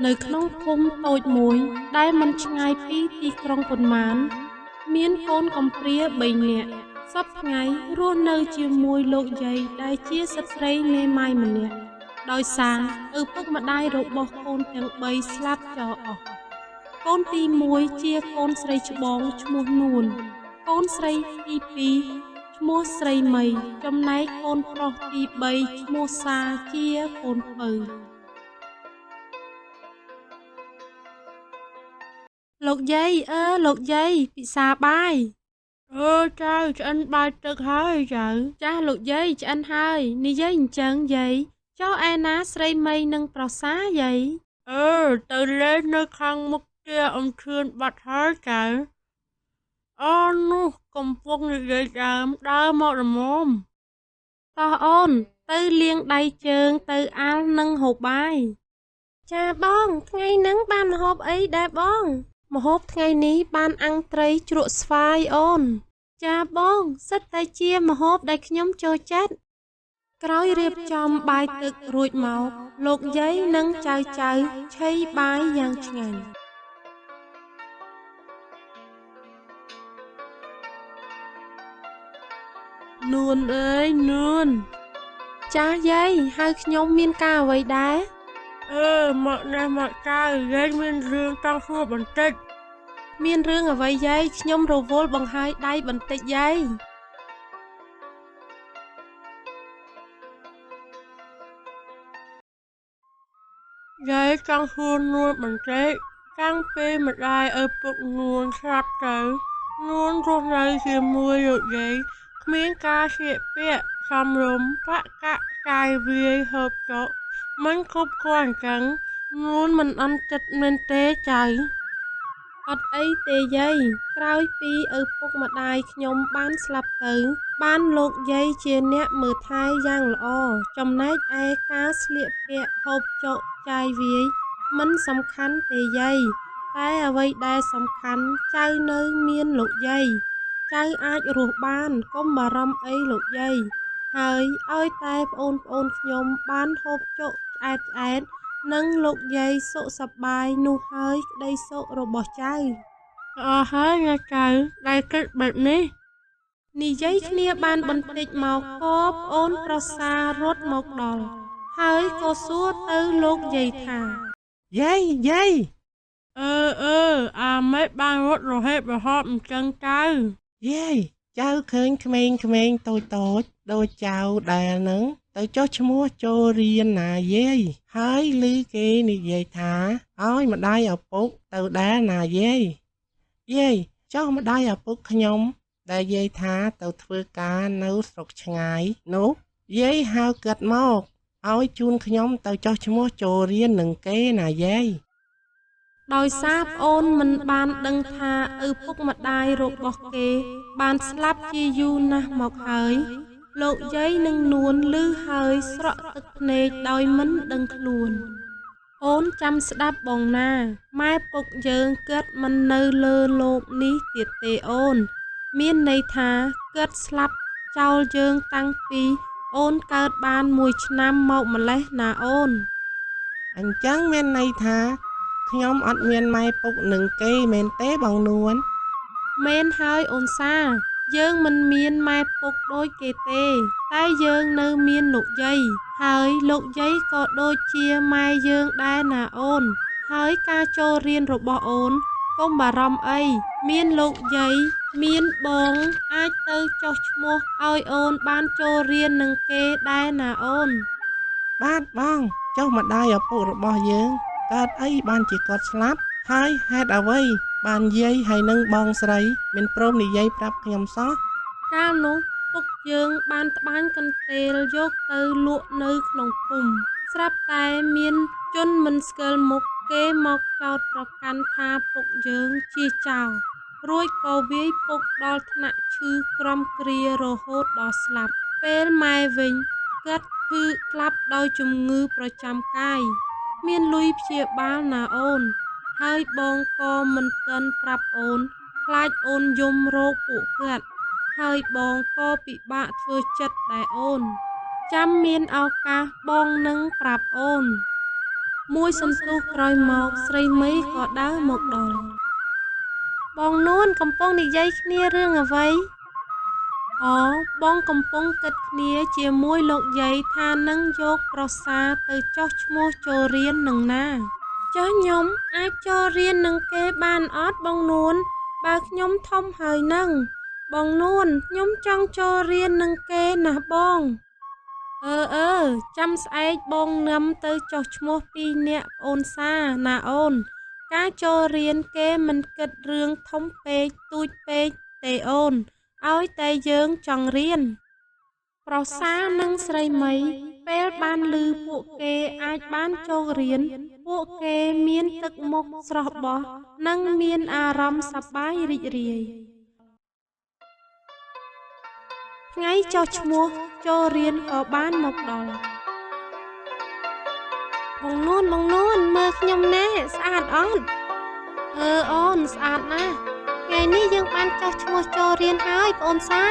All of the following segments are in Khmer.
នៅក្នុងភូមិតូចមួយដែលមិនឆ្ងាយពីទីក្រុងប៉ុន្មានមានកូនកំព្រា3នាក់សពថ្ងៃរស់នៅជាមួយលោកយាយដែលជាស្ត្រីមេម៉ាយម្នាក់ដោយសារឪពុកម្ដាយរបស់កូនទាំង3ស្លាប់ចោលអស់កូនទី1ជាកូនស្រីច្បងឈ្មោះនួនកូនស្រីទី2ឈ្មោះស្រីមីចំណែកកូនប្រុសទី3ឈ្មោះសាជាកូនពៅលោកយាយលោកយាយពិសាបាយចៅឆ្អិនបាយទឹកហើយចៅចាស់លោកយាយឆ្អិនហើយនិយាយអញ្ចឹងយាយចុះឯណាស្រីមីនិងប្រសាយាយទៅលេងនៅខាងមុខផ្ទះអំធឿនបាត់ហើយចៅនោះកំពុងនិយាយដើរមករមុំតោះអូនទៅលាងដៃជើងទៅអាល់និងហូបបាយចាបងថ្ងៃហ្នឹងបានម្ហូបអីដែរបងម្ហូបថ្ងៃនេះបានអាំងត្រីជ្រក់ស្វាយអូនចាបងសិតតែជាម្ហូបដែលខ្ញុំចូលចិត្តក្រោយរៀបចំបាយទឹករួចមកលោកយាយនិងចៅឆីបាយយ៉ាងឆ្ងាញ់នួនអើយនួនចាស់យាយហៅខ្ញុំមានការអ្វីដែរមកនេះមកចៅយាយមានរឿងចង់សួរបន្តិចមានរឿងអ្វីយាយខ្ញុំរវល់បង្ហើយដៃបន្តិចយាយចង់សួរនួនបន្តិចតាំងពីម្ដាយឪពុកនួនស្លាប់ទៅនួនរស់នៅជាមួយលោកយាយគ្មានការស្លៀកពាក់សមរម្យបកកាយវាយហូបចុកមិនគ្រប់គ្រាន់អញ្ចឹងនួនមិនអន់ចិត្តមែនទេចៅអត់អីទេយាយក្រោយពីឪពុកម្ដាយខ្ញុំបានស្លាប់ទៅបានលោកយាយជាអ្នកមើលថែយ៉ាងល្អចំណែកឯការស្លៀកពាក់ហូបចុកចាយវាយមិនសំខាន់ទេយាយតែអ្វីដែលសំខាន់ចៅនៅមានលោកយាយចៅអាចរស់បានកុំបារម្ភអីលោកយាយហើយឲ្យតែប្អូនខ្ញុំបានហូបចុកឆ្អែតនិងលោកយាយសុខសប្បាយនោះហើយក្តីសុខរបស់ចៅហើយណាចៅដែលគិតបែបនេះនិយាយគ្នាបានបន្តិចមកក៏ប្អូនប្រសារត់មកដល់ហើយក៏សួរទៅលោកយាយថាយាយអាម៉េចបានរត់រហេបរហបអញ្ចឹងចៅយាយចៅឃើញក្មេងតូចដូចចៅដែលនឹងទៅចុះឈ្មោះចូលរៀនណាយាយហើយឮគេនិយាយថាឲ្យម្ដាយឪពុកទៅដែរណាយាយចុះម្ដាយឪពុកខ្ញុំដែលយាយថាទៅធ្វើការនៅស្រុកឆ្ងាយនោះយាយហៅគាត់មកឲ្យជូនខ្ញុំទៅចុះឈ្មោះចូលរៀននឹងគេណាយាយដោយសារប្អូនមិនបានដឹងថាឪពុកម្ដាយរបស់គេបានស្លាប់ជាយូរណាស់មកហើយលោកយាយនឹងនួនឮហើយស្រក់ទឹកភ្នែកដោយមិនដឹងខ្លួនអូនចាំស្ដាប់បងណាម៉ែពុកយើងគាត់មិននៅលើលោកនេះទៀតទេអូនមានន័យថាគាត់ស្លាប់ចោលយើងតាំងពីអូនកើតបាន1ឆ្នាំមកម្លេះណាអូនអញ្ចឹងមានន័យថាខ្ញុំអត់មានម៉ែពុកនឹងគេមែនទេបងនួនមែនហើយអូនសាយើងមិនមានម៉ែពុកដូចគេទេតែយើងនៅមានលោកយាយហើយលោកយាយក៏ដូចជាម៉ែយើងដែរណាអូនហើយការចូលរៀនរបស់អូនកុំបារម្ភអីមានលោកយាយមានបងអាចទៅចុះឈ្មោះឲ្យអូនបានចូលរៀននឹងគេដែរណាអូនបាទបងចុះម្ដាយឪពុករបស់យើងកើតអីបានជាគាត់ស្លាប់ហើយហេតុអ្វីបានយាយហើយនឹងបងស្រីមិនព្រមនិយាយប្រាប់ខ្ញុំសោះកាលនោះពុកយើងបានត្បាញកន្ទេលយកទៅលក់នៅក្នុងភូមិស្រាប់តែមានជនមិនស្គាល់មុខគេមកចោទប្រកាន់ថាពុកយើងជាចោររួចក៏វាយពុកដល់ថ្នាក់ឈឺក្រំគ្រារហូតដល់ស្លាប់ពេលម៉ែវិញគាត់ឈឺស្លាប់ដោយជំងឺប្រចាំកាយមានលុយព្យាបាលណាអូនហើយបងក៏មិនទាន់ប្រាប់អូនខ្លាចអូនយំរោគពួកគាត់ហើយបងក៏ពិបាកធ្វើចិត្តដែរអូនចាំមានឱកាសបងនឹងប្រាប់អូន មួយសន្ទុះក្រោយមកស្រីមីក៏ដើរមកដល់បងនួនកំពុងនិយាយគ្នារឿងអ្វីអូបងកំពុងគិតគ្នាជាមួយលោកយាយថានឹងយកប្រសាទៅចុះឈ្មោះចូលរៀននឹងណាចុះខ្ញុំអាចចូលរៀននឹងគេបានអត់បងនួនបើខ្ញុំធំហើយនឹងបងនួនខ្ញុំចង់ចូលរៀននឹងគេណាបងចាំស្អែកបងនាំទៅចុះឈ្មោះ2នាក់ប្អូនសាណាអូនការចូលរៀនគេមិនគិតរឿងធំពេកទូចពេកទេអូនឲ្យតែយើងចង់រៀនប្រសានិងស្រីមីពេលបានឮពួកគេអាចបានចូលរៀនពួកគេមានទឹកមុខស្រស់បោះនិងមានអារម្មណ៍សប្បាយរីករាយថ្ងៃចុះឈ្មោះចូលរៀនក៏បានមកដល់បងនួនមើលខ្ញុំណែស្អាតអត់អូនស្អាតណាស់ថ្ងៃនេះយើងបានចុះឈ្មោះចូលរៀនហើយបងអូនសា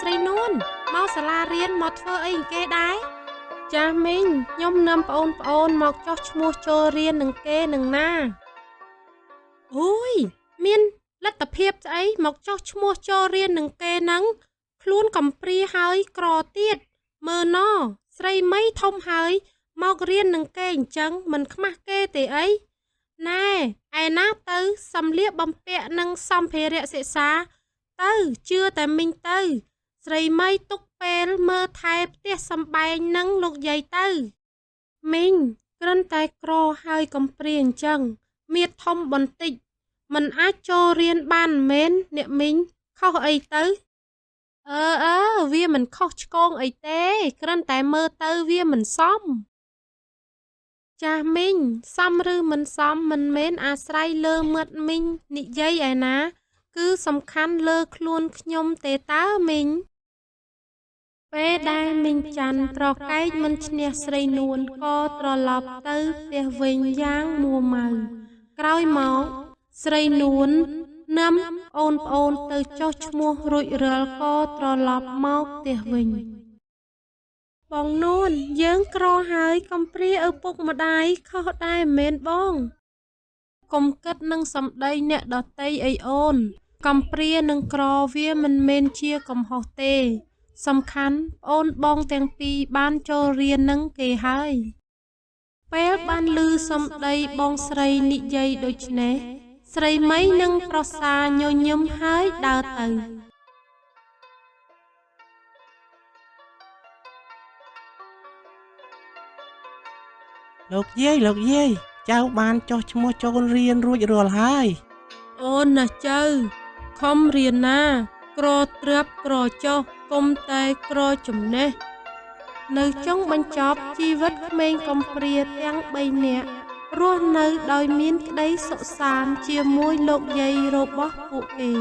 ស្រីនួនមកសាលារៀនមកធ្វើអីគេដែរចាស់មីងខ្ញុំនាំប្អូនមកចុះឈ្មោះចូលរៀននឹងគេនឹងណាអូយមានលទ្ធភាពស្អីមកចុះឈ្មោះចូលរៀននឹងគេនឹងខ្លួនកំព្រាហើយក្រទៀតមើលណស្រីមីធំហើយមករៀននឹងគេអញ្ចឹងមិនខ្មាស់គេទេអីណែឯណាទៅសម្លៀកបំពាក់និងសម្ភារៈសិក្សាទៅជឿតែមីងទៅស្រីមីទុកពេលមើលថែផ្ទះសម្បែងនឹងលោកយាយទៅមីងគ្រាន់តែក្រហើយកំព្រាអញ្ចឹងមៀតធំបន្តិចមិនអាចចូលរៀនបានមែនអ្នកមីងខុសអីទៅវាមិនខុសឆ្គងអីទេគ្រាន់តែមើលទៅវាមិនសមចាស់មីងសមឬមិនសមមិនមែនអាស្រ័យលើមាត់មីងនិយាយឯណាគឺសំខាន់លើខ្លួនខ្ញុំទេតើមីងពេលដែលមីងច័ន្ទប្រកែកមិនឈ្នះស្រីនួនក៏ត្រឡប់ទៅផ្ទះវិញយ៉ាងមួម៉ៅក្រោយមកស្រីនួននាំប្អូនទៅចុះឈ្មោះរួចរាល់ក៏ត្រឡប់មកផ្ទះវិញបងនួនយើងក្រហើយកំព្រាឪពុកម្ដាយខុសដែរមែនបងកុំគិតនឹងសម្ដីអ្នកដតីអីអូនកំព្រានិងក្រវាមិនមែនជាកំហុសទេសំខាន់ប្អូនបងទាំងពីរបានចូលរៀននឹងគេហើយពេលបានឮសម្ដីបងស្រីនិយាយដូចនេះស្រីមីនឹងប្រសាញញឹមហើយដើរទៅលោកយាយចៅបានចុះឈ្មោះចូលរៀនរួចរាល់ហើយអូនណាចៅខំរៀនណាក្រត្រាប់ក្រចុះកុំតែក្រចំណេះនៅចុងបញ្ចប់ជីវិតក្មេងកំព្រាទាំង3នាក់រស់នៅដោយមានក្តីសុខសាន្តជាមួយលោកយាយរបស់ពួកគេ